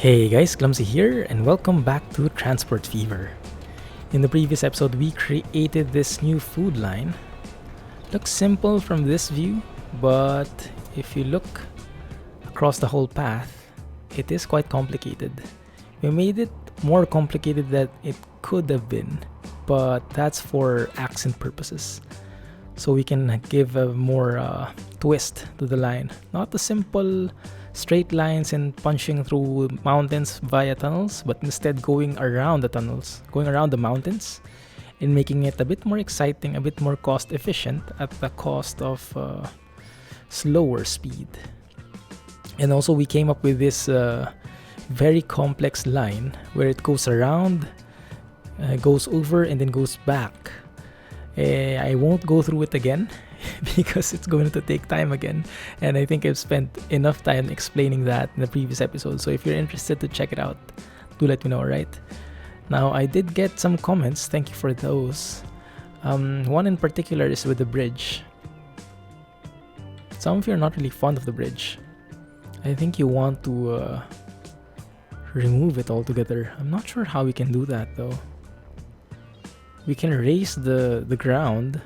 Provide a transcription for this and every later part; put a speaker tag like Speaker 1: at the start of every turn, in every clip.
Speaker 1: Hey guys, Clumsy here, and welcome back to Transport Fever. In the previous episode, we created this new food line. Looks simple from this view, but if you look across the whole path, it is quite complicated. We made it more complicated than it could have been, but that's for accent purposes. So we can give a more twist to the line. Not a simple straight lines and punching through mountains via tunnels, but instead going around the tunnels, going around the mountains, and making it a bit more exciting, a bit more cost efficient at the cost of slower speed. And also, we came up with this very complex line where it goes around, goes over, and then goes back. I won't go through it again because it's going to take time again, and I think I've spent enough time explaining that in the previous episode. So if you're interested to check it out, do let me know. Right now, I did get some comments. Thank you for those. One in particular is with the bridge. Some of you are not really fond of the bridge. I think you want to remove it altogether. I'm not sure how we can do that though. We can raise the ground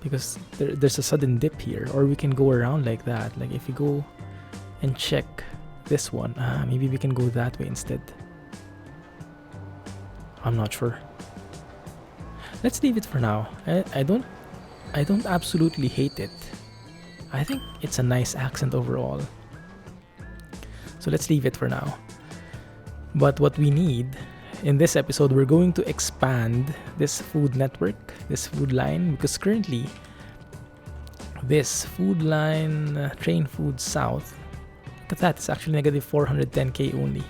Speaker 1: because there's a sudden dip here, or we can go around like that. Like if you go and check this one, maybe we can go that way instead. I'm not sure. Let's leave it for now. I don't absolutely hate it. I think it's a nice accent overall. So let's leave it for now. But what we need in this episode, we're going to expand this food network, this food line, because currently this food line, train food south, look at that, it's actually negative 410k only.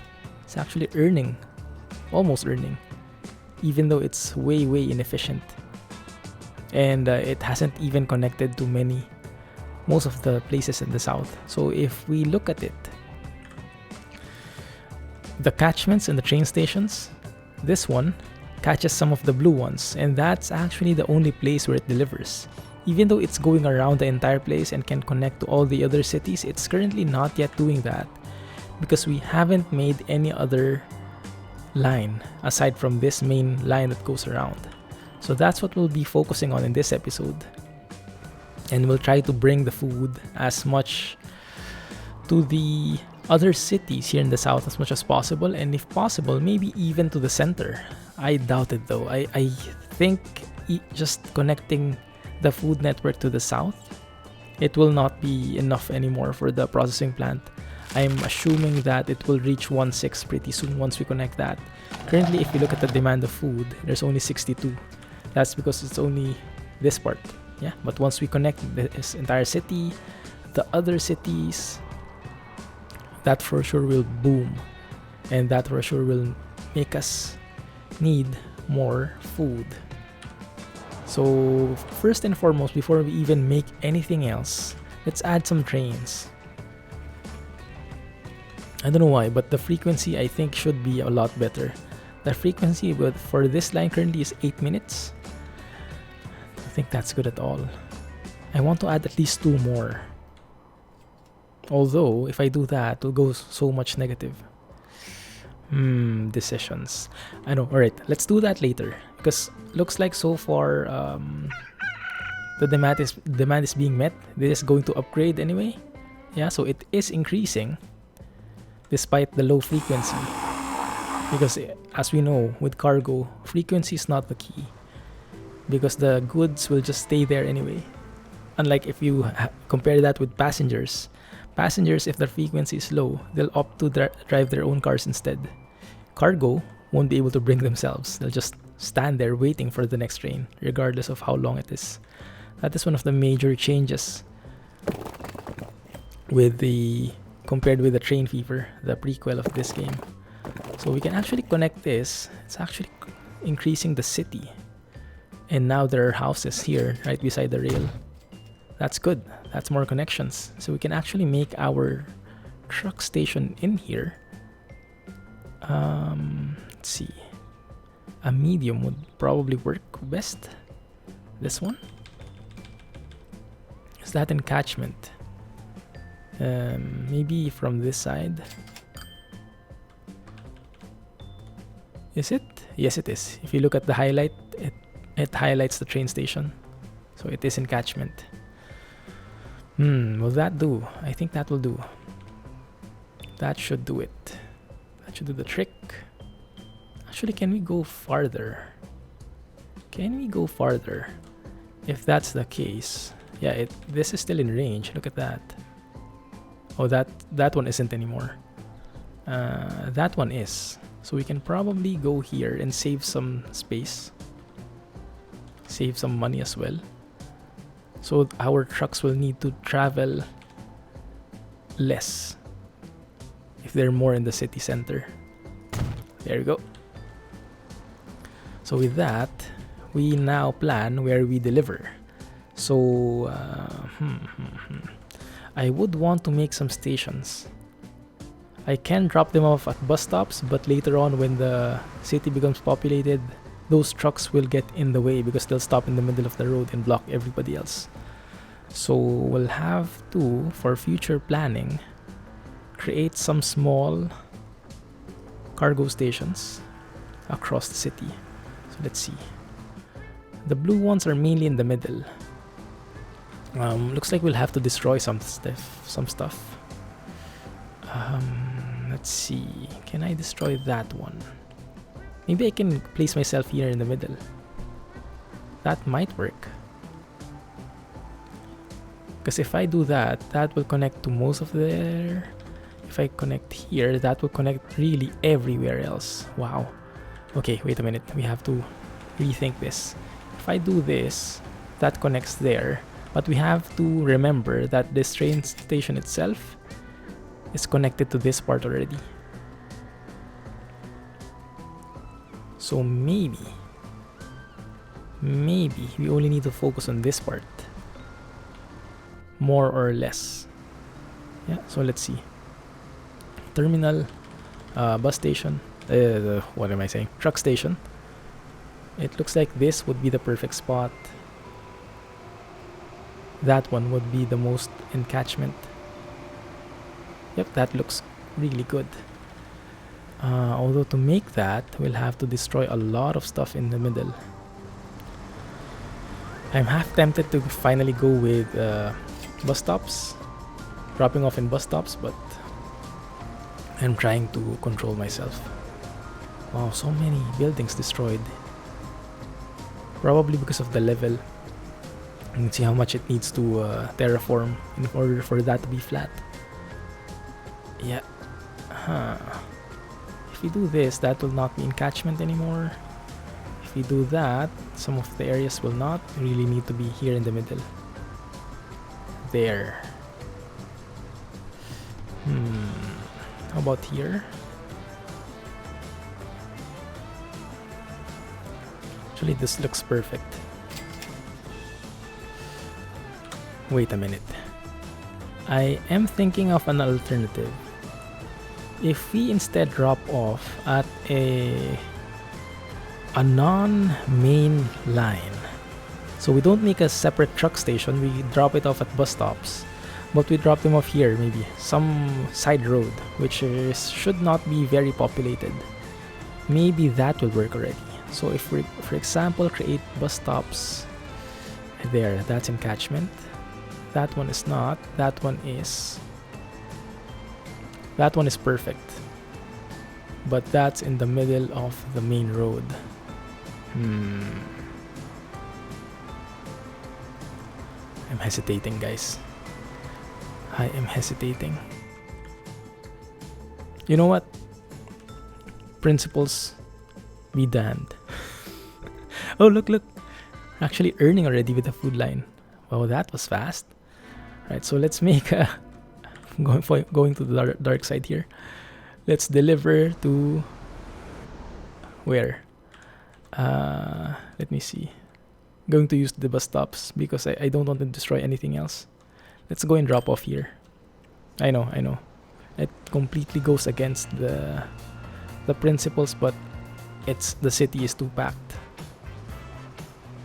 Speaker 1: It's actually almost earning, even though it's way inefficient. And it hasn't even connected to most of the places in the south. So if we look at it, the catchments and the train stations, this one catches some of the blue ones, and that's actually the only place where it delivers. Even though it's going around the entire place and can connect to all the other cities, it's currently not yet doing that because we haven't made any other line aside from this main line that goes around. So that's what we'll be focusing on in this episode. And we'll try to bring the food as much to the other cities here in the south as much as possible, and if possible, maybe even to the center. I doubt it though. I think just connecting the food network to the south, it will not be enough anymore for the processing plant. I'm assuming that it will reach 1.6 pretty soon once we connect that. Currently, if you look at the demand of food, there's only 62. That's because it's only this part. Yeah, but once we connect this entire city, the other cities, that for sure will boom, and that for sure will make us need more food. So first and foremost, before we even make anything else, let's add some trains. I don't know why, but the frequency I think should be a lot better. The frequency for this line currently is 8 minutes. I think that's good at all. I want to add at least 2 more. Although, if I do that, it'll go so much negative. Decisions. I know. Alright, let's do that later. Because looks like so far, the demand is being met. This is going to upgrade anyway. Yeah, so it is increasing despite the low frequency. Because as we know, with cargo, frequency is not the key. Because the goods will just stay there anyway. Unlike if you compare that with passengers. Passengers, if the frequency is low, they'll opt to drive their own cars instead. Cargo won't be able to bring themselves. They'll just stand there waiting for the next train, regardless of how long it is. That is one of the major changes compared with the Train Fever, the prequel of this game. So we can actually connect this. It's actually increasing the city. And now there are houses here, right beside the rail. That's good. That's more connections. So we can actually make our truck station in here. Let's see. A medium would probably work best. This one? Is that in catchment? Maybe from this side. Is it? Yes, it is. If you look at the highlight, it highlights the train station. So it is in catchment. Will that do? I think that will do. That should do it. That should do the trick. Actually, can we go farther? Can we go farther? If that's the case, yeah, this is still in range. Look at that. Oh, that one isn't anymore. That one is. So we can probably go here and save some space. Save some money as well. So our trucks will need to travel less if they're more in the city center. There we go. So with that, we now plan where we deliver. So I would want to make some stations. I can drop them off at bus stops, but later on when the city becomes populated, those trucks will get in the way because they'll stop in the middle of the road and block everybody else. So we'll have to, for future planning, create some small cargo stations across the city. So let's see. The blue ones are mainly in the middle. Looks like we'll have to destroy some stuff. Let's see. Can I destroy that one? Maybe I can place myself here in the middle. That might work. Because if I do that, that will connect to most of there. If I connect here, that will connect really everywhere else. Wow. Okay, wait a minute. We have to rethink this. If I do this, that connects there. But we have to remember that this train station itself is connected to this part already. So maybe we only need to focus on this part. More or less. Yeah, so let's see. Terminal, bus station, what am I saying? Truck station. It looks like this would be the perfect spot. That one would be the most in catchment. Yep, that looks really good. Although to make that, we'll have to destroy a lot of stuff in the middle. I'm half tempted to finally go with bus stops, dropping off in bus stops, but I'm trying to control myself. Wow, so many buildings destroyed. Probably because of the level. You can see how much it needs to terraform in order for that to be flat. Yeah. If we do this, that will not be in catchment anymore. If we do that, some of the areas will not really need to be here in the middle. There. How about here? Actually, this looks perfect. Wait a minute. I am thinking of an alternative. If we instead drop off at a non-main line, so we don't make a separate truck station, we drop it off at bus stops, but we drop them off here, maybe some side road which should not be very populated. Maybe that will work already. So if we, for example, create bus stops there, that's in catchment. That one is not. That one is perfect. But that's in the middle of the main road. I'm hesitating, guys. I am hesitating. You know what? Principles be damned. Oh, look. Actually earning already with the food line. Wow, that was fast. Right, so let's make a... going to the dark side here. Let's deliver to... where? Let me see. Going to use the bus stops because I don't want to destroy anything else. Let's go and drop off here. I know. It completely goes against the principles, but the city is too packed.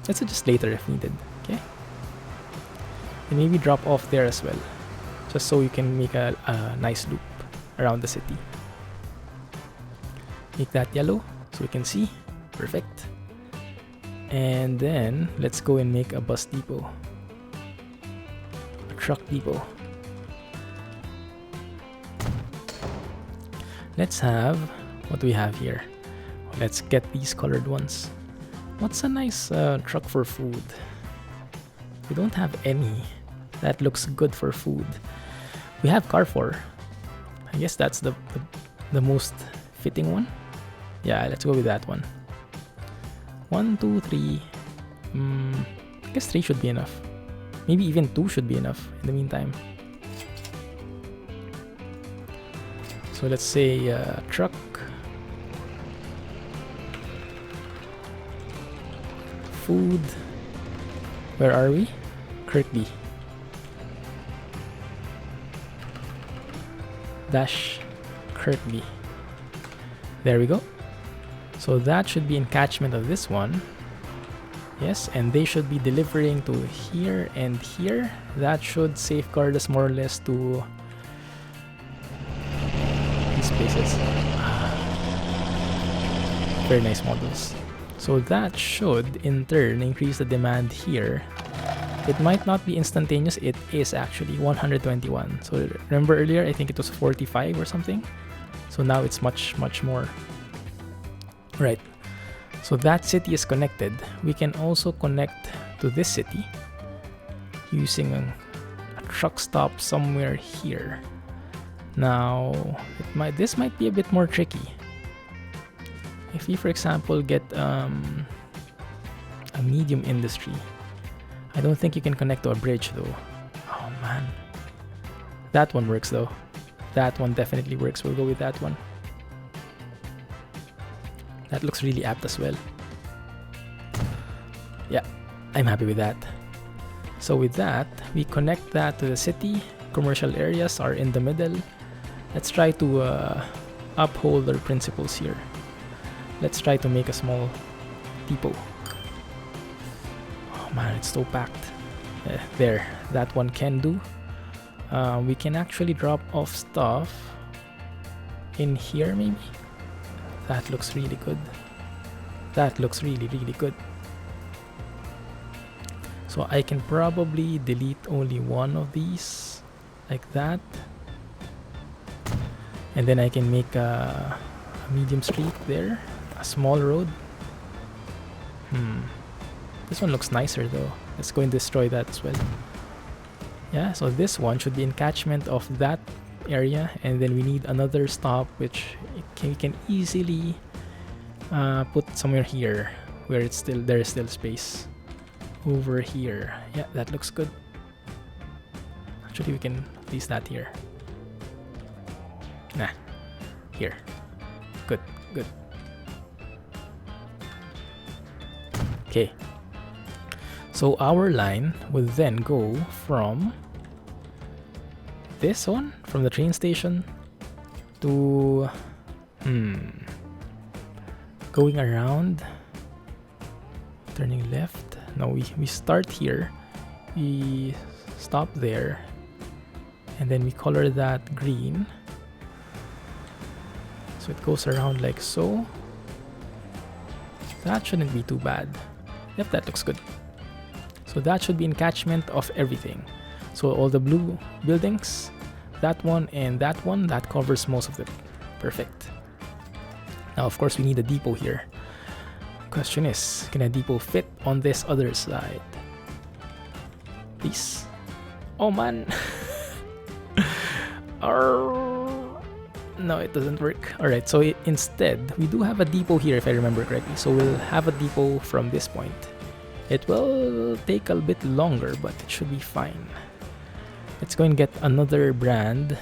Speaker 1: Let's adjust later if needed. Okay. And maybe drop off there as well. just so you can make a nice loop around the city. Make that yellow so we can see. Perfect. And then let's go and make a bus depot, a truck depot. Let's have, what do we have here? Let's get these colored ones. What's a nice truck for food? We don't have any that looks good for food. We have Carrefour. I guess that's the most fitting one. Yeah, let's go with that one. 1, 2, 3. I guess 3 should be enough. Maybe even 2 should be enough in the meantime. So let's say truck. Food. Where are we? Kirkby. Dash Kirkby. There we go. So that should be in catchment of this one. Yes, and they should be delivering to here and here. That should safeguard us more or less to these places. Very nice models. So that should in turn increase the demand here. It might not be instantaneous, it is actually 121. So remember earlier, I think it was 45 or something. So now it's much more. Right. So that city is connected. We can also connect to this city using a truck stop somewhere here. Now, this might be a bit more tricky. If we, for example, get a medium industry, I don't think you can connect to a bridge though. Oh man. That one works though. That one definitely works. We'll go with that one. That looks really apt as well. Yeah, I'm happy with that. So with that, we connect that to the city. Commercial areas are in the middle. Let's try to uphold our principles here. Let's try to make a small depot. Oh man, it's so packed. There, that one can do. We can actually drop off stuff in here maybe. That looks really good. That looks really good. So I can probably delete only one of these like that. And then I can make a medium street there. A small road. This one looks nicer though. Let's go and destroy that as well. Yeah, so this one should be in catchment of that area, and then we need another stop which we can easily put somewhere here where there is still space. Over here. Yeah, that looks good. Actually, we can place that here. Nah. Here. Good. Okay. So our line would then go from this one, from the train station, to going around, turning left. No, we start here, we stop there, and then we color that green. So it goes around like so. That shouldn't be too bad. Yep, that looks good. So that should be in catchment of everything. So all the blue buildings, that one and that one, that covers most of it. Perfect. Now, of course, we need a depot here. Question is, can a depot fit on this other side? Please. Oh man. No, it doesn't work. Alright, so instead, we do have a depot here if I remember correctly. So we'll have a depot from this point. It will take a bit longer, but it should be fine. Let's go and get another brand.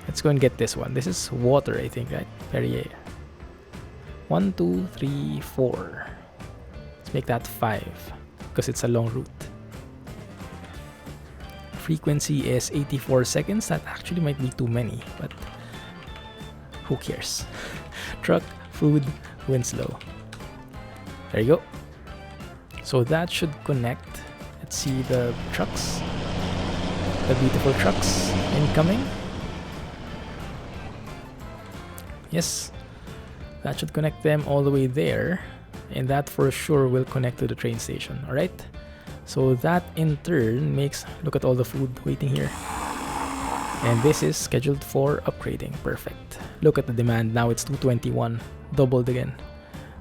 Speaker 1: Let's go and get this one. This is water, I think, right? Perrier. 1, 2, 3, 4. Let's make that 5 because it's a long route. Frequency is 84 seconds. That actually might be too many, but who cares? Truck, food, Winslow. There you go. So that should connect. Let's see the trucks. The beautiful trucks incoming. Yes, that should connect them all the way there, and that for sure will connect to the train station. Alright, so that in turn makes, look at all the food waiting here, and this is scheduled for upgrading. Perfect. Look at the demand, now it's 221, doubled again.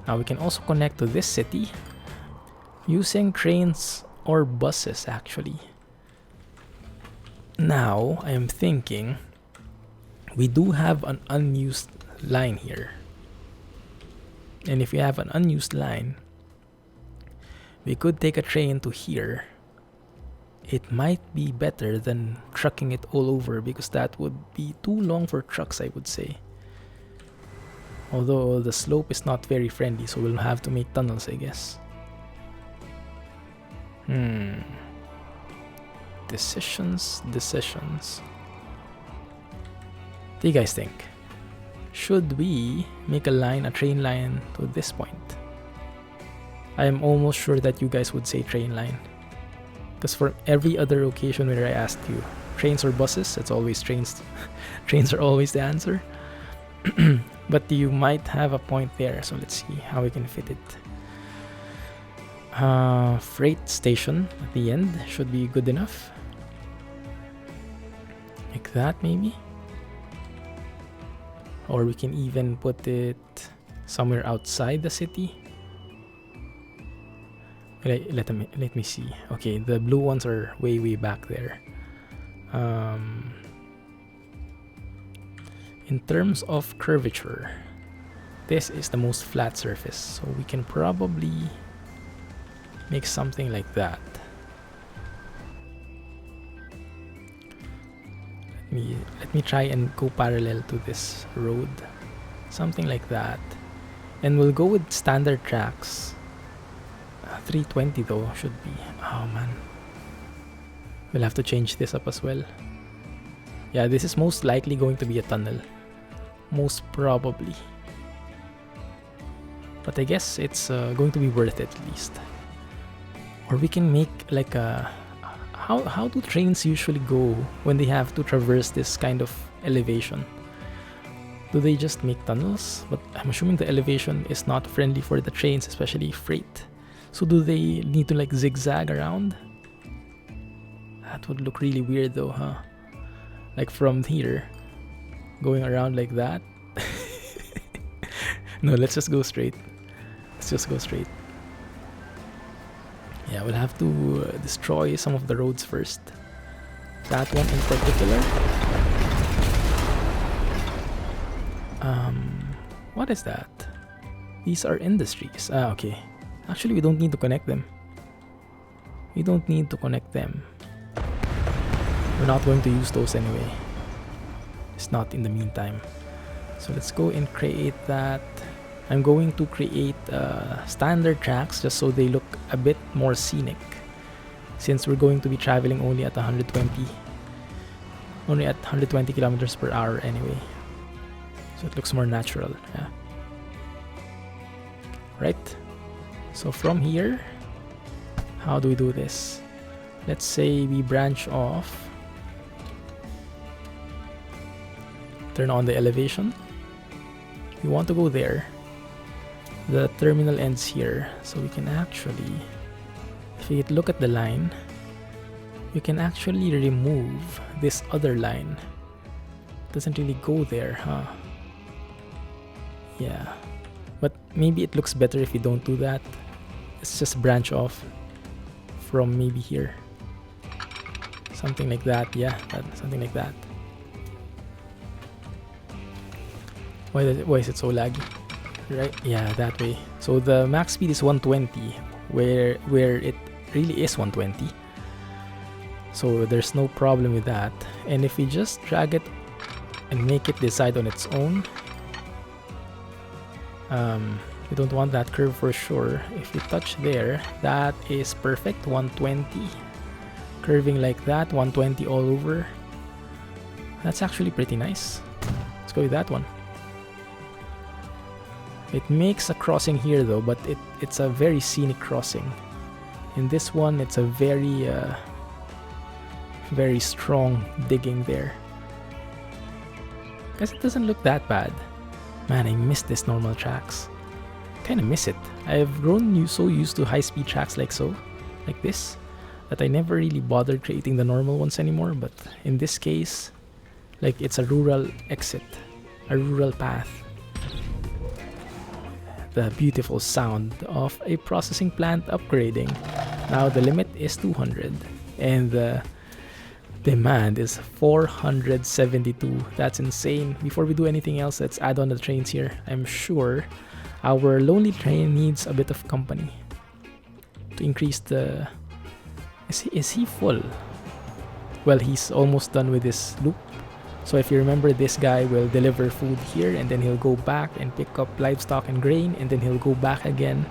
Speaker 1: Now we can also connect to this city using trains or buses actually. Now I am thinking we do have an unused line here, and if we have an unused line, we could take a train to here. It might be better than trucking it all over, because that would be too long for trucks, I would say. Although the slope is not very friendly, so we'll have to make tunnels, I guess. Decisions. What do you guys think? Should we make a train line to this point? I am almost sure that you guys would say train line, because for every other occasion where I asked you trains or buses, it's always trains. Trains are always the answer. But you might have a point there, so let's see how we can fit it. Freight station at the end should be good enough. Like that maybe? Or we can even put it somewhere outside the city. Let me see. Okay, the blue ones are way back there. In terms of curvature, this is the most flat surface, so we can probably make something like that. Let me try and go parallel to this road, something like that, and we'll go with standard tracks. 320 though should be. Oh man, we'll have to change this up as well. Yeah, this is most likely going to be a tunnel, most probably, but I guess it's going to be worth it at least. Or we can make like a, how do trains usually go when they have to traverse this kind of elevation? Do they just make tunnels? But I'm assuming the elevation is not friendly for the trains, especially freight. So do they need to like zigzag around? That would look really weird though, huh? Like from here, going around like that. No, let's just go straight. Let's just go straight. Yeah, we'll have to destroy some of the roads first. That one in particular. What is that? These are industries. Ah, okay. Actually, we don't need to connect them. We don't need to connect them. We're not going to use those anyway. It's not in the meantime. So let's go and create that. I'm going to create standard tracks just so they look a bit more scenic, since we're going to be traveling only at 120 kilometers per hour anyway. So it looks more natural, yeah. Right? So from here, how do we do this? Let's say we branch off. Turn on the elevation. We want to go there. The terminal ends here, so we can actually, if we look at the line, we can actually remove this other line. Doesn't really go there, huh? Yeah, but maybe it looks better if we don't do that. Let's just branch off from maybe here, something like that. Yeah, something like that. Why is it so laggy? Right, yeah, that way. So the max speed is 120, where it really is 120. So there's no problem with that. And if we just drag it and make it decide on its own, we don't want that curve for sure. If we touch there, that is perfect. 120, curving like that, 120 all over. That's actually pretty nice. Let's go with that one. It makes a crossing here though, but it's a very scenic crossing. In this one, it's a very very strong digging there. Guess it doesn't look that bad. Man, I miss this normal tracks. Kinda miss it. I've grown so used to high-speed tracks like this, that I never really bothered creating the normal ones anymore. But in this case, like, it's a rural exit, a rural path. The beautiful sound of a processing plant upgrading. Now the limit is 200 and the demand is 472. That's insane. Before we do anything else, let's add on the trains here. I'm sure our lonely train needs a bit of company to increase the... Is he full? Well, he's almost done with this loop. So if you remember, this guy will deliver food here and then he'll go back and pick up livestock and grain, and then he'll go back again,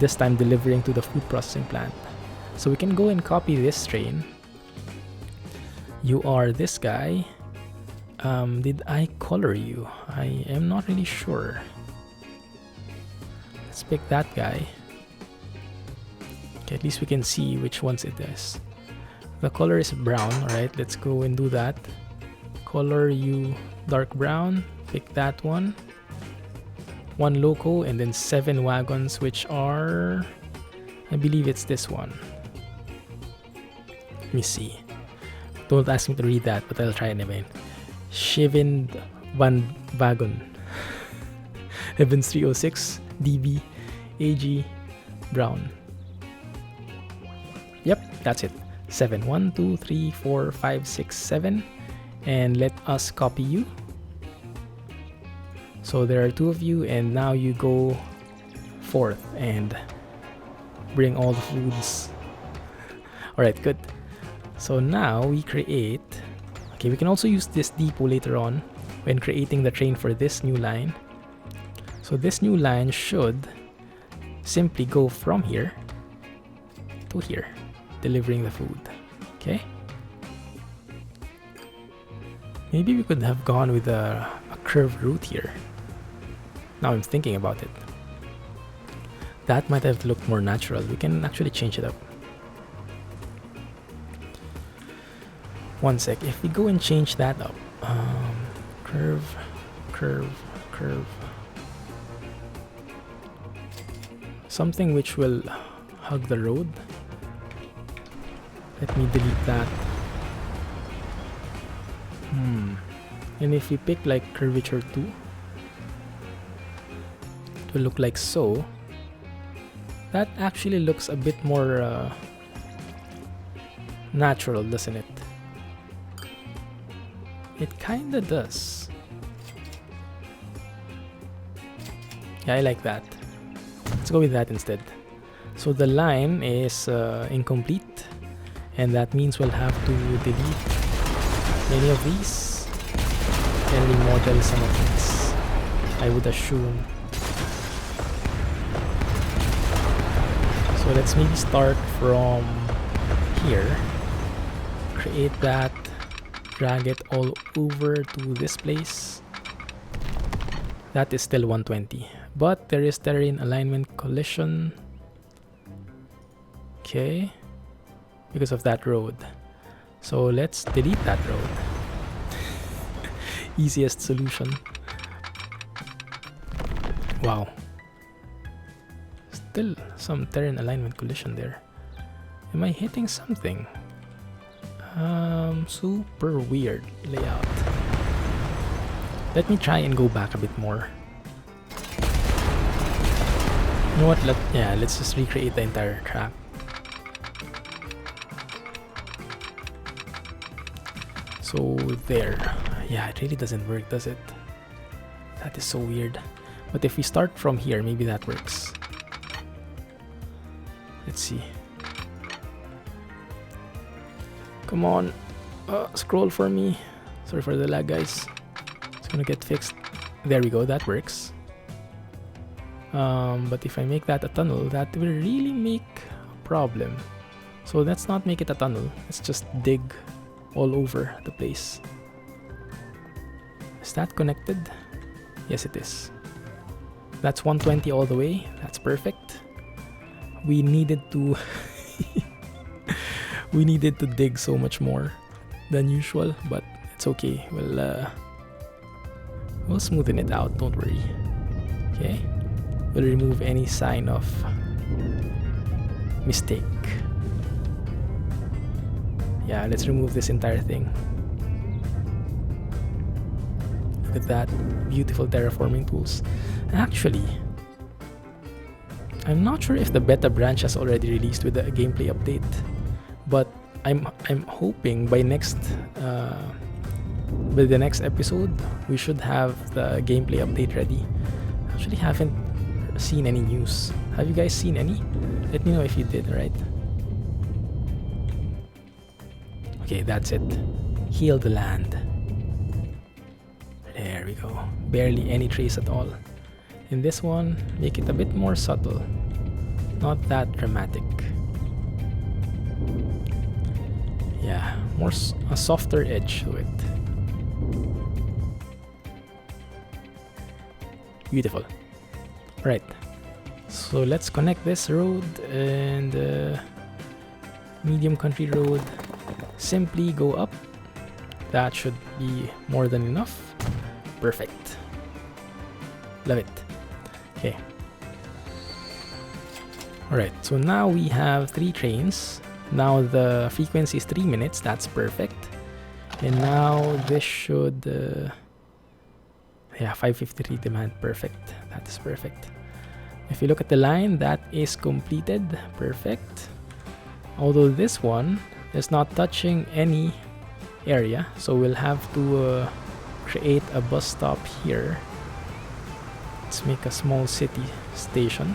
Speaker 1: this time delivering to the food processing plant. So we can go and copy this train. You are this guy. Did I color you? I am not really sure. Let's pick that guy. Okay, at least we can see which ones it is. The color is brown. Alright, let's go and do that. Color you dark brown. Pick that one. 1 loco and then 7 wagons, which are... I believe it's this one. Let me see. Don't ask me to read that, but I'll try anyway. Shivin Van Wagon. Evans 306 DB AG Brown. Yep, that's it. 7. 1, 2, 3, 4, 5, 6, 7. And let us copy you. So there are 2 of you, and now you go forth and bring all the foods. Alright, good. So now we create... Okay, we can also use this depot later on when creating the train for this new line. So this new line should simply go from here to here, delivering the food. Okay? Maybe we could have gone with a curved route here. Now I'm thinking about it. That might have looked more natural. We can actually change it up. One sec. If we go and change that up, curve, curve, curve. Something which will hug the road. Let me delete that. And if we pick like curvature 2, it will look like so. That actually looks a bit more natural, doesn't it? It kinda does. Yeah, I like that. Let's go with that instead. So the line is incomplete, and that means we'll have to delete many of these and remodel some of these, I would assume. So let's maybe start from here, create that, drag it all over to this place. That is still 120, but there is terrain alignment collision. Okay, because of that road. So let's delete that road. Easiest solution. Wow. Still some terrain alignment collision there. Am I hitting something? Super weird layout. Let me try and go back a bit more. You know what? Let's just recreate the entire track. So there. Yeah, it really doesn't work, does it? That is so weird. But if we start from here, maybe that works. Let's see. Come on. Scroll for me. Sorry for the lag, guys. It's gonna get fixed. There we go, that works. But if I make that a tunnel, that will really make a problem. So let's not make it a tunnel. Let's just dig all over the place. Is that connected? Yes, it is. That's 120 all the way. That's perfect. We needed to We needed to dig so much more than usual, but it's okay. We'll smoothen it out, don't worry. Okay, we'll remove any sign of mistake. Yeah, let's remove this entire thing. Look at that, beautiful terraforming tools. Actually, I'm not sure if the beta branch has already released with the gameplay update, but I'm hoping by the next episode we should have the gameplay update ready. Actually, haven't seen any news. Have you guys seen any? Let me know if you did. Right? Okay, that's it. Heal the land. There we go. Barely any trace at all. In this one, make it a bit more subtle. Not that dramatic. Yeah, a softer edge to it. Beautiful. Right. So let's connect this road and medium country road. Simply go up. That should be more than enough. Perfect. Love it. Okay. Alright, so now we have 3 trains. Now the frequency is 3 minutes. That's perfect. And now this should... yeah, 553 demand. Perfect. That is perfect. If you look at the line, that is completed. Perfect. Although this one is not touching any area, so we'll have to create a bus stop here. Let's make a small city station.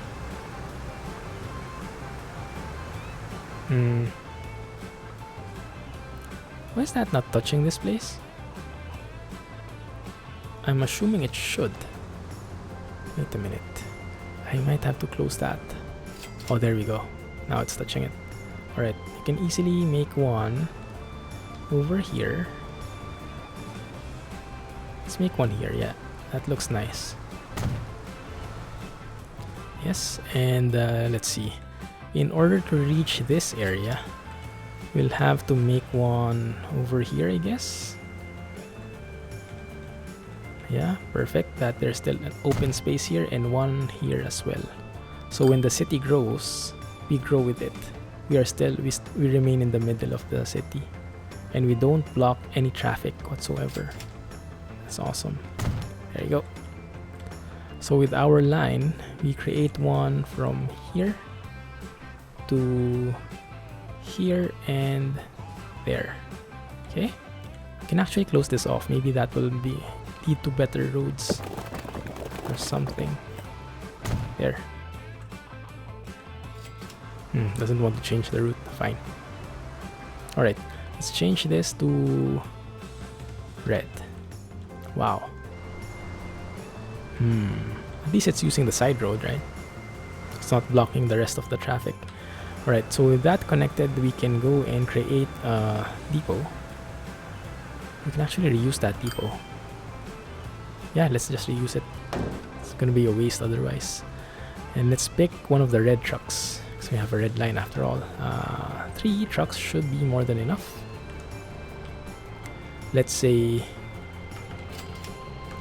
Speaker 1: Why is that not touching this place? I'm assuming it should. Wait a minute. I might have to close that. Oh, there we go. Now it's touching it. Alright, you can easily make one over here. Let's make one here, yeah. That looks nice. Yes, and let's see. In order to reach this area, we'll have to make one over here, I guess. Yeah, perfect. That there's still an open space here and one here as well. So when the city grows, we grow with it. We remain in the middle of the city, and we don't block any traffic whatsoever. That's awesome. There you go. So with our line, we create one from here to here and there. Okay, we can actually close this off. Maybe that will lead to better roads or something. There. Doesn't want to change the route. Fine. Alright, let's change this to red. Wow. At least it's using the side road, right? It's not blocking the rest of the traffic. Alright, so with that connected, we can go and create a depot. We can actually reuse that depot. Yeah, let's just reuse it. It's gonna be a waste otherwise. And let's pick one of the red trucks, because we have a red line after all. 3 trucks should be more than enough. Let's say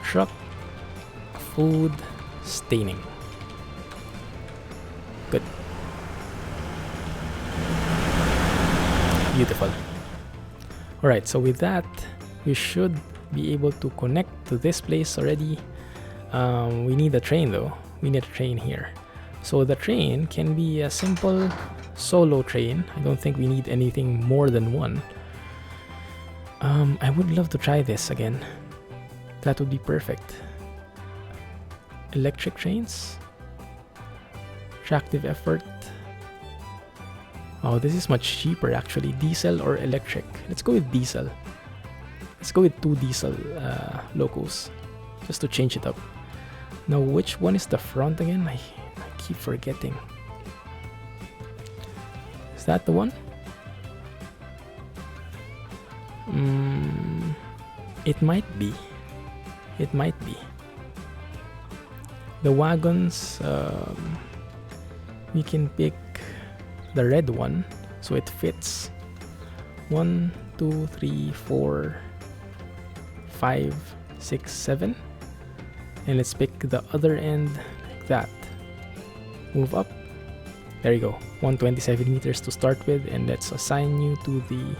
Speaker 1: truck food staining. Good. Beautiful. Alright, so with that, we should be able to connect to this place already. We need a train though. We need a train here. So the train can be a simple solo train. I don't think we need anything more than one. I would love to try this again. That would be perfect. Electric trains. Tractive effort. Oh, this is much cheaper actually. Diesel or electric? Let's go with diesel. Let's go with 2 diesel locos, just to change it up. Now, which one is the front again? I keep forgetting. Is that the one? It might be. It might be. The wagons, we can pick the red one, so it fits. 1, 2, 3, 4, 5, 6, 7. And let's pick the other end like that. Move up. There you go. 127 meters to start with, and let's assign you to the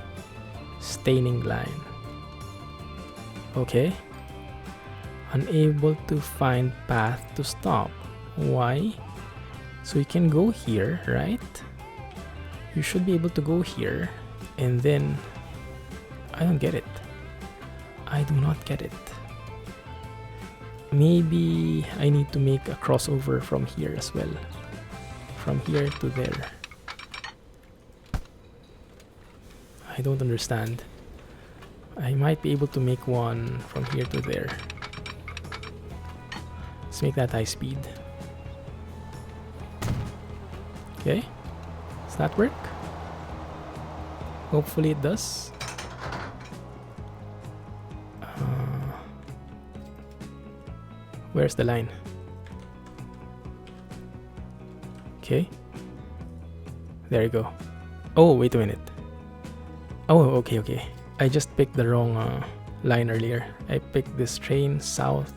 Speaker 1: staining line. Okay. Unable to find path to stop. Why? So you can go here, right? You should be able to go here, and then I don't get it. I do not get it. Maybe I need to make a crossover from here as well. From here to there. I don't understand. I might be able to make one from here to there. Let's make that high speed. Okay. Does that work? Hopefully it does. Where's the line? Okay. There you go. Oh, wait a minute. Oh, okay. I just picked the wrong line earlier. I picked this train south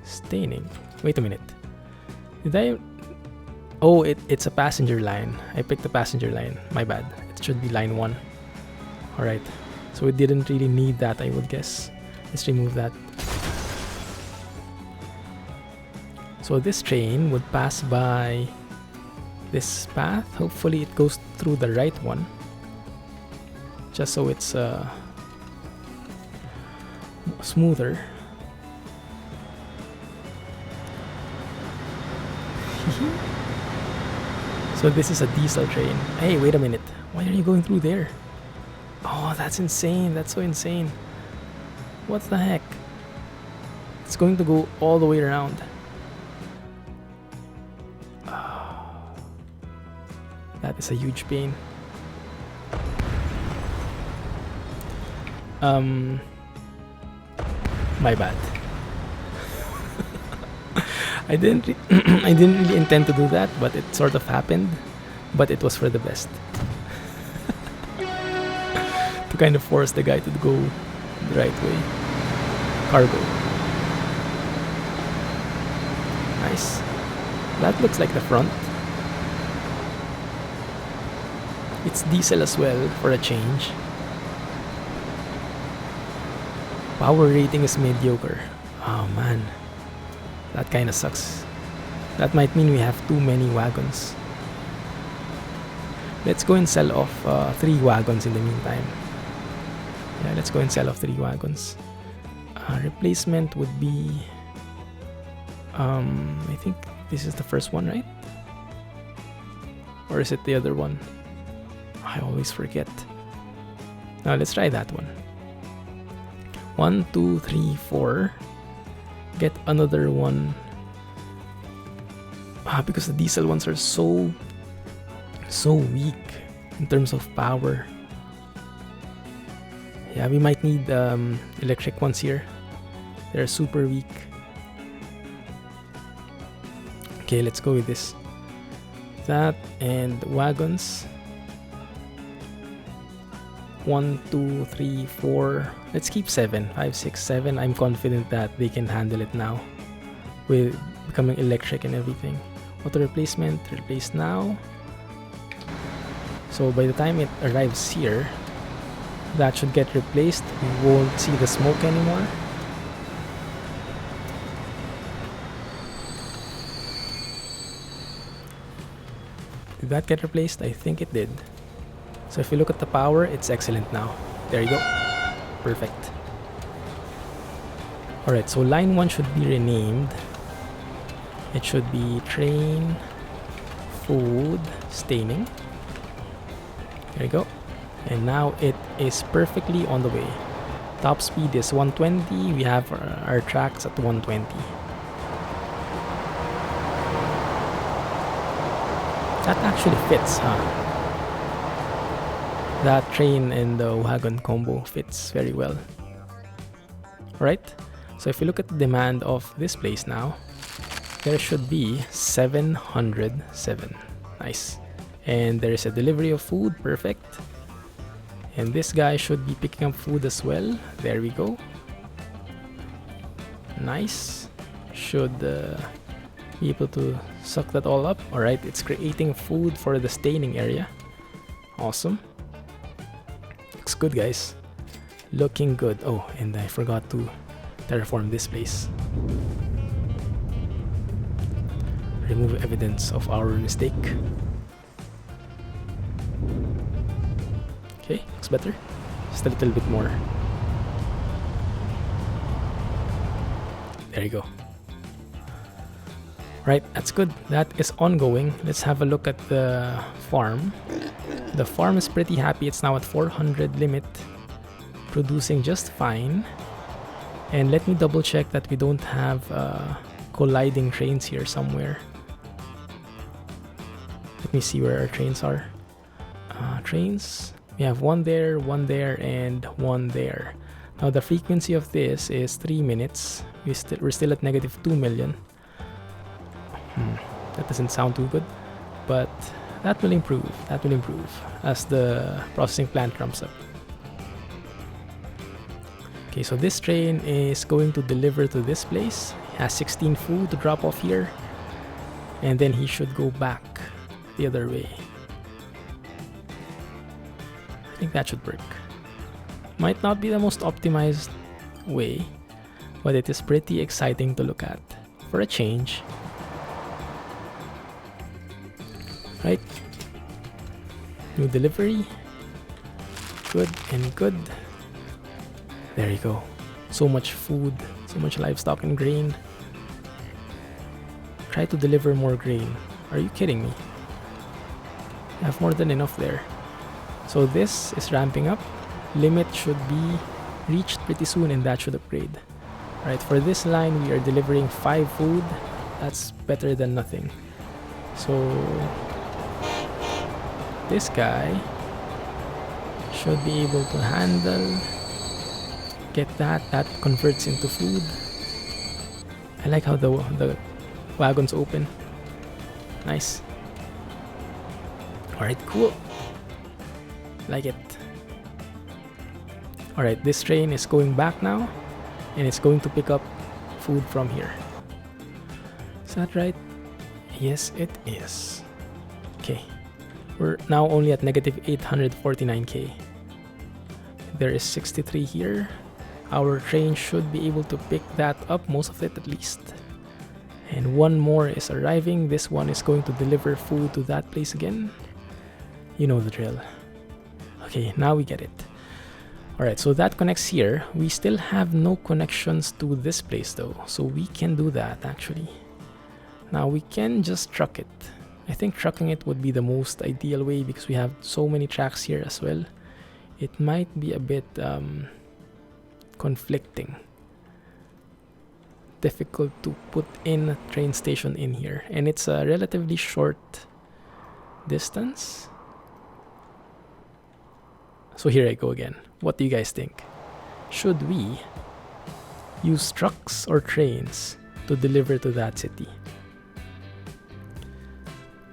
Speaker 1: staining. Wait a minute. Did I... Oh, it's a passenger line. I picked the passenger line. My bad. It should be line 1. Alright. So we didn't really need that, I would guess. Let's remove that. So this train would pass by this path. Hopefully it goes through the right one. Just so it's smoother. So this is a diesel train. Hey, wait a minute. Why are you going through there? Oh, that's insane. That's so insane. What the heck? It's going to go all the way around. That is a huge pain. My bad. I didn't really intend to do that, but it sort of happened. But it was for the best. To kind of force the guy to go the right way. Cargo. Nice. That looks like the front. It's diesel as well, for a change. Power rating is mediocre. Oh man. That kinda sucks. That might mean we have too many wagons. Let's go and sell off 3 wagons in the meantime. Yeah, let's go and sell off 3 wagons. Replacement would be... I think this is the first one, right? Or is it the other one? I always forget. Now let's try that one. 1, 2, 3, 4. Get another one. Because the diesel ones are so weak in terms of power. Yeah, we might need electric ones here. They're super weak. Okay, let's go with this. That and wagons. 1, 2, 3, 4. Let's keep 7. 5, 6, 7. I'm confident that they can handle it now. With becoming electric and everything. Auto replacement. Replace now. So by the time it arrives here, that should get replaced. We won't see the smoke anymore. Did that get replaced? I think it did. So if you look at the power, it's excellent now. There you go. Perfect. Alright, so line 1 should be renamed. It should be train, food, staining. There you go. And now it is perfectly on the way. Top speed is 120. We have our tracks at 120. That actually fits, huh? That train and the wagon combo fits very well. Alright, so if you look at the demand of this place now, there should be 707. Nice. And there is a delivery of food, perfect. And this guy should be picking up food as well. There we go. Nice. Should be able to suck that all up. Alright, it's creating food for the staining area. Awesome. Looks good, guys. Looking good. Oh, and I forgot to terraform this place. Remove evidence of our mistake. Okay, looks better. Just a little bit more. There you go. Right, that's good. That is ongoing. Let's have a look at the farm. The farm is pretty happy. It's now at 400 limit, producing just fine. And let me double check that we don't have colliding trains here somewhere. Let me see where our trains are. Trains. We have one there, and one there. Now the frequency of this is 3 minutes. We're still at negative 2 million. That doesn't sound too good, but that will improve. That will improve as the processing plant ramps up. Okay, so this train is going to deliver to this place. He has 16 food to drop off here, and then he should go back the other way. I think that should work. Might not be the most optimized way, but it is pretty exciting to look at for a change. Right? New delivery. Good and good. There you go. So much food, so much livestock and grain. Try to deliver more grain. Are you kidding me? I have more than enough there. So this is ramping up. Limit should be reached pretty soon, and that should upgrade. Right, for this line we are delivering 5 food. That's better than nothing. So this guy should be able to handle, get that converts into food. I like how the wagons open. Nice. Alright, cool. Like it. Alright, this train is going back now, and it's going to pick up food from here. Is that right? Yes, it is. Okay. We're now only at negative 849k. There is 63 here. Our train should be able to pick that up, most of it at least. And one more is arriving. This one is going to deliver food to that place again. You know the drill. Okay, now we get it. Alright, so that connects here. We still have no connections to this place though, so we can do that actually. Now we can just truck it. I think trucking it would be the most ideal way because we have so many tracks here as well. It might be a bit conflicting. Difficult to put in a train station in here, and it's a relatively short distance. So here I go again. What do you guys think? Should we use trucks or trains to deliver to that city?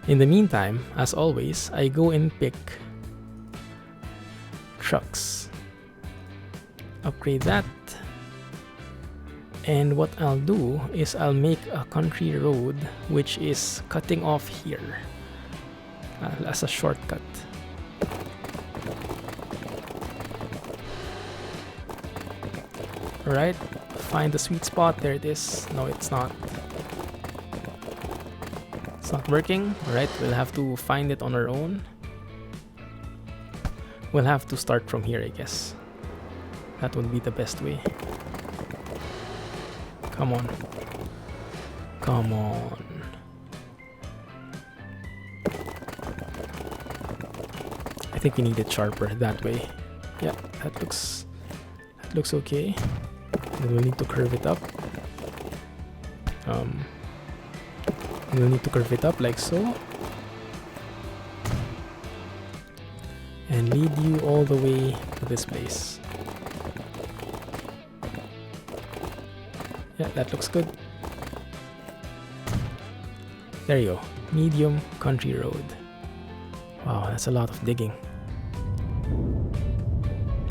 Speaker 1: In the meantime, as always, I go and pick trucks. Upgrade that. And what I'll do is I'll make a country road which is cutting off here as a shortcut. Alright, find the sweet spot. There it is. No, it's not. It's not working. Alright, we'll have to find it on our own. We'll have to start from here, I guess. That would be the best way. Come on. Come on. I think we need it sharper that way. Yeah, that looks okay. Then we'll need to curve it up. We'll need to curve it up like so. And lead you all the way to this place. Yeah, that looks good. There you go. Medium country road. Wow, that's a lot of digging.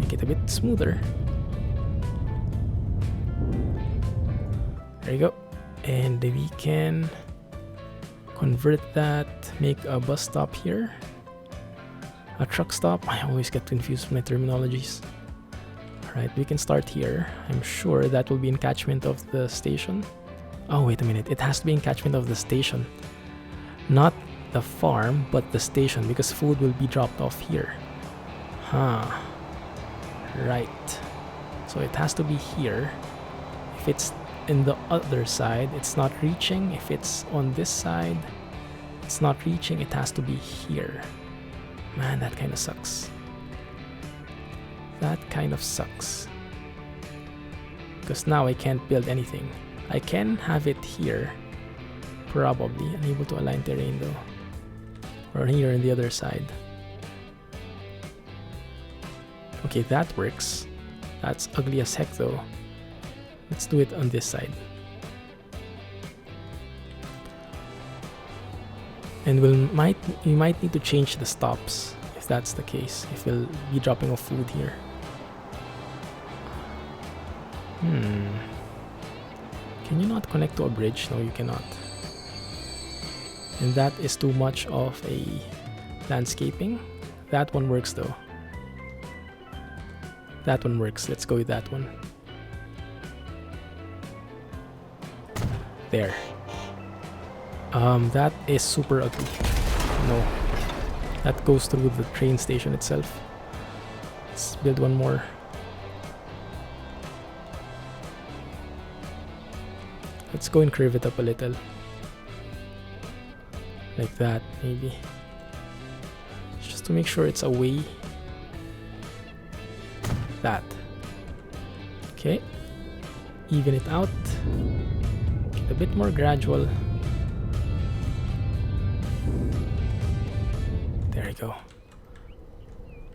Speaker 1: make it a bit smoother. There you go. And we can convert that, make a bus stop here, a truck stop. I always get confused with my terminologies. Alright, we can start here. I'm sure that will be in catchment of the station. Oh, wait a minute. It has to be in catchment of the station. Not the farm, but the station, because food will be dropped off here. Huh. Right. So it has to be here. If it's in the other side, it's not reaching. If it's on this side, it's not reaching. It has to be here. Man, that kind of sucks. That kind of sucks. Because now I can't build anything. I can have it here. Probably. Unable to align terrain though. Or here on the other side. Okay, that works. That's ugly as heck though. Let's do it on this side. And we might need to change the stops if that's the case. If we'll be dropping off food here. Can you not connect to a bridge? No, you cannot. And that is too much of a landscaping. That one works though. That one works. Let's go with that one. There. That is super ugly. No. That goes through the train station itself. Let's build one more. Let's go and curve it up a little. Like that, maybe. Just to make sure it's away. That. Okay. Even it out. Get a bit more gradual. There you go.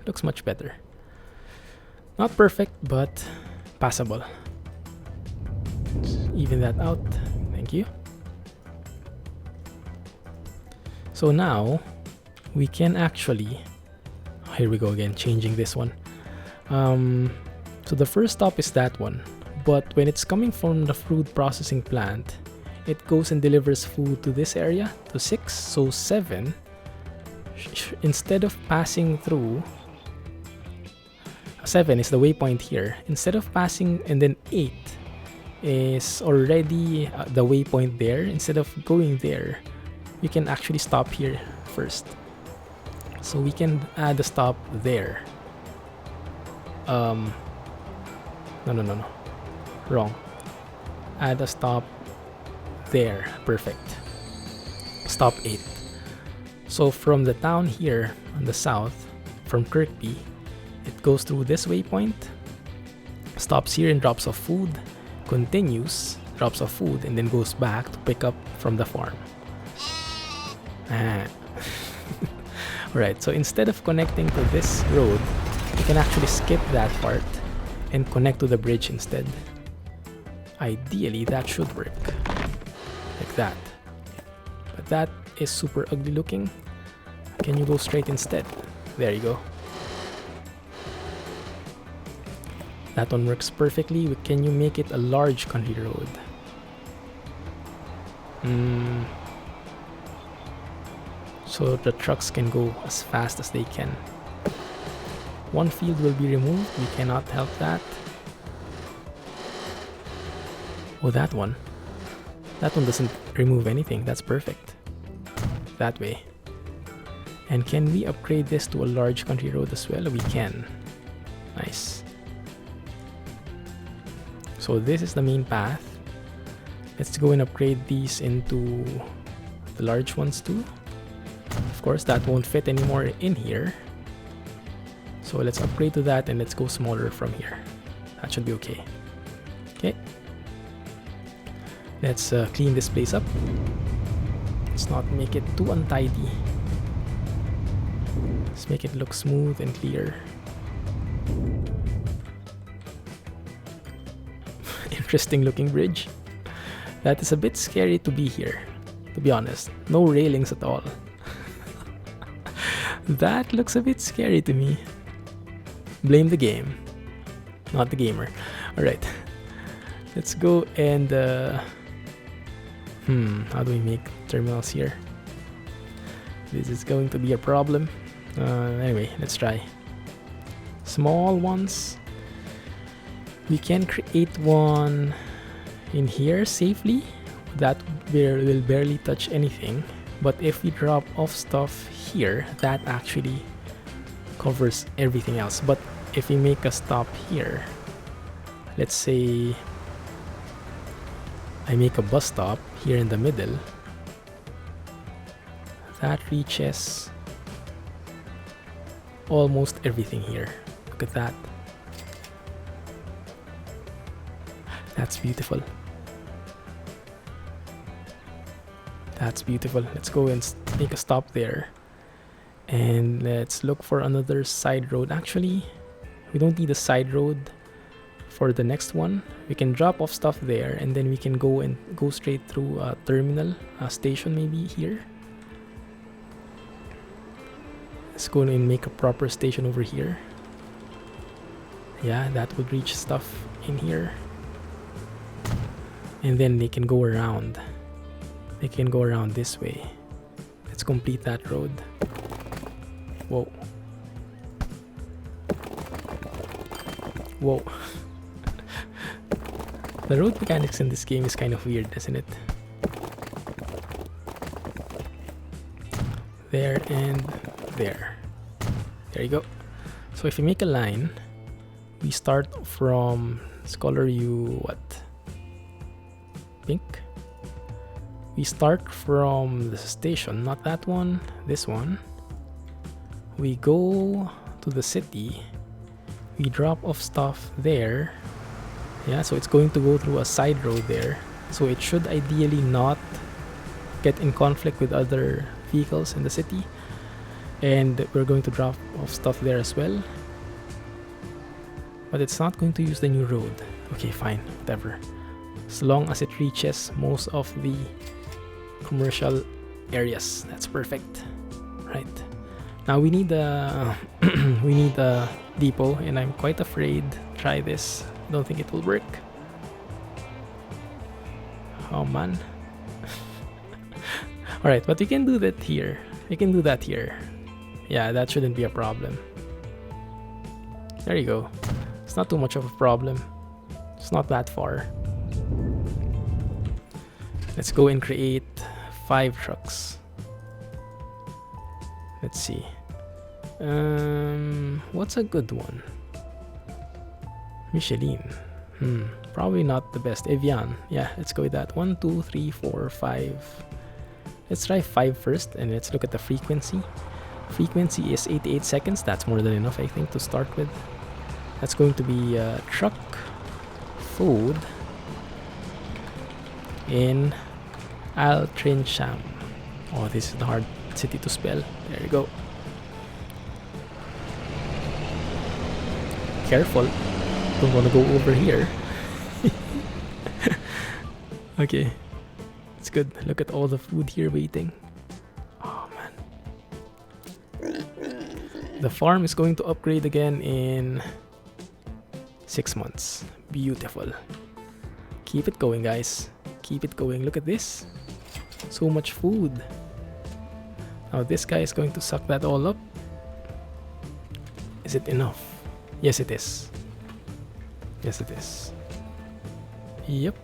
Speaker 1: Looks much better. Not perfect, but passable. Even that out. Thank you. So now we can actually, here we go again, changing this one. So the first stop is that one, but when it's coming from the food processing plant, it goes and delivers food to this area, to 6, so 7. Instead of passing through, 7 is the waypoint here. Instead of passing, and then 8 is already the waypoint there. Instead of going there, you can actually stop here first. So we can add a stop there. No. Wrong. Add a stop there. Perfect. Stop 8. So from the town here on the south, from Kirkby, it goes through this waypoint, stops here and drops off food, continues, drops off food, and then goes back to pick up from the farm. Right, so instead of connecting to this road, you can actually skip that part and connect to the bridge instead. Ideally, that should work. Like that. But that is super ugly looking. Can you go straight instead? There you go. That one works perfectly. Can you make it a large country road? So the trucks can go as fast as they can. One field will be removed. We cannot help that. Oh, that one. That one doesn't remove anything. That's perfect. That way. And can we upgrade this to a large country road as well? We can. Nice. So this is the main path. Let's go and upgrade these into the large ones too. Of course, that won't fit anymore in here. So let's upgrade to that and let's go smaller from here. That should be okay. Okay. Let's clean this place up. Let's not make it too untidy. Let's make it look smooth and clear. Interesting looking bridge. That is a bit scary to be here, to be honest. No railings at all. That looks a bit scary to me. Blame the game, not the gamer. All right, let's go and how do we make terminals here? This is going to be a problem. Anyway, let's try. Small ones. We can create one in here safely. That will barely touch anything. But if we drop off stuff here, that actually covers everything else. But if we make a stop here, let's say I make a bus stop here in the middle, that reaches almost everything here. Look at that. That's beautiful. That's beautiful. Let's go and make a stop there. And let's look for another side road. Actually, we don't need a side road for the next one. We can drop off stuff there and then we can go straight through a terminal, a station maybe here. Let's go and make a proper station over here. Yeah, that would reach stuff in here. And then they can go around. They can go around this way. Let's complete that road. Whoa. Whoa. The road mechanics in this game is kind of weird, isn't it? There and there. There you go. So if you make a line, we start from, let's color you what? Pink. We start from the station, not that one, this one. We go to the city. We drop off stuff there. Yeah, so it's going to go through a side road there. So it should ideally not get in conflict with other vehicles in the city. And we're going to drop off stuff there as well. But it's not going to use the new road. Okay, fine, whatever. As long as it reaches most of the commercial areas, that's perfect. Right. Now we need a we need a depot, and I'm quite afraid to try this. Don't think it will work. Oh man. Alright, but we can do that here. We can do that here. Yeah, that shouldn't be a problem. There you go. It's not too much of a problem. It's not that far. Let's go and create 5 trucks. Let's see. What's a good one? Michelin. Probably not the best. Evian. Yeah, let's go with that. 1, 2, 3, 4, 5. Let's try 5 first, and let's look at the frequency. Frequency is 88 seconds. That's more than enough, I think, to start with. That's going to be truck food in Altrincham. Oh, this is the hard city to spell. There you go. Careful. Don't want to go over here. Okay. It's good. Look at all the food here waiting. Oh, man. The farm is going to upgrade again in 6 months. Beautiful. Keep it going, guys. Keep it going. Look at this. So much food. Now this guy is going to suck that all up. Is it enough? Yes, it is. Yes, it is. Yep.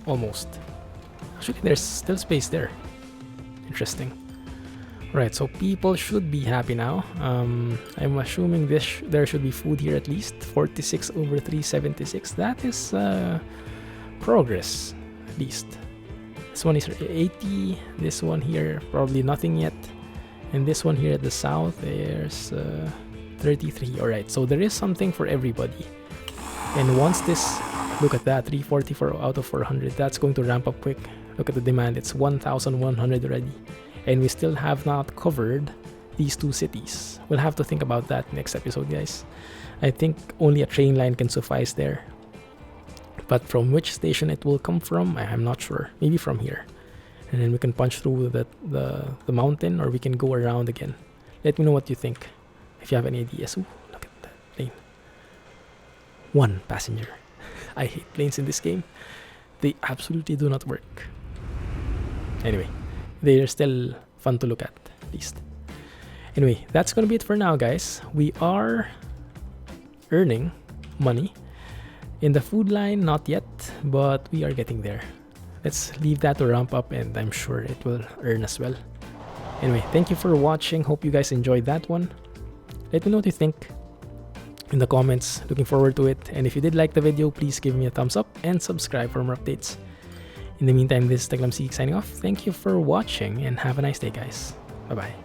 Speaker 1: Almost. Actually, there's still space there. Interesting. Right, so people should be happy now. I'm assuming there should be food here at least. 46 over 376. That is progress, at least. This one is 80. This one here, probably nothing yet. And this one here at the south, there's 33. Alright, so there is something for everybody. And once this, look at that, 344 out of 400. That's going to ramp up quick. Look at the demand, it's 1,100 already. And we still have not covered these 2 cities. We'll have to think about that next episode, guys. I think only a train line can suffice there. But from which station it will come from, I'm not sure. Maybe from here. And then we can punch through the mountain, or we can go around again. Let me know what you think, if you have any ideas. Ooh, look at that. 1 passenger. I hate planes in this game. They absolutely do not work. Anyway, they're still fun to look at least. Anyway, that's gonna be it for now, guys. We are earning money in the food line, not yet, but we are getting there. Let's leave that to ramp up, and I'm sure it will earn as well. Anyway, thank you for watching. Hope you guys enjoyed that one. Let me know what you think in the comments. Looking forward to it. And if you did like the video, please give me a thumbs up and subscribe for more updates. In the meantime, this is Clumsy signing off. Thank you for watching and have a nice day, guys. Bye-bye.